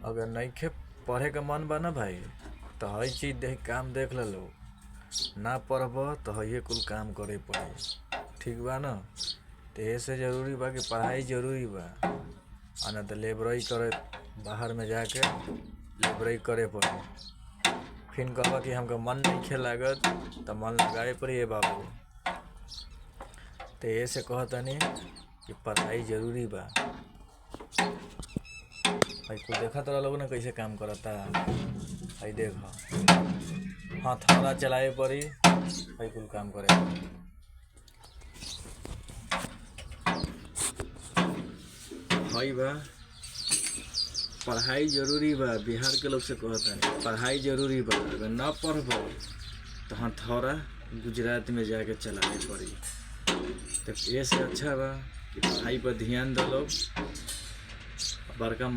अगर नइखे पढ़े के मन बा ना भाई तो हई चीज देख काम देख लो। ना पढ़ब तो हइये कुल काम करे पड़ी। ठीक बा न। तो ऐसे जरूरी बा कि पढ़ाई जरूरी बा। ना तो लेबरई करे बाहर में जाके लेबरई करे पड़ी। फिर कहबा कि हमके मन नइखे लागत तो मन लगाए पड़ी ए बाबू। तो ऐसे कहतनी कि पढ़ाई जरूरी बा। भाई कुल देखा तो लोग ना कैसे काम करता। भाई देख हथौड़ा चलाए पड़ी भाई कुल काम करे। भाई बा पढ़ाई जरूरी बा। बिहार के लोग से कहता है पढ़ाई जरूरी बा। अगर न पढ़ब तो हथौड़ा गुजरात में जाके चलाए पड़ी। तो ऐसे अच्छा बा कि पढ़ाई पर ध्यान दो लोग। बड़का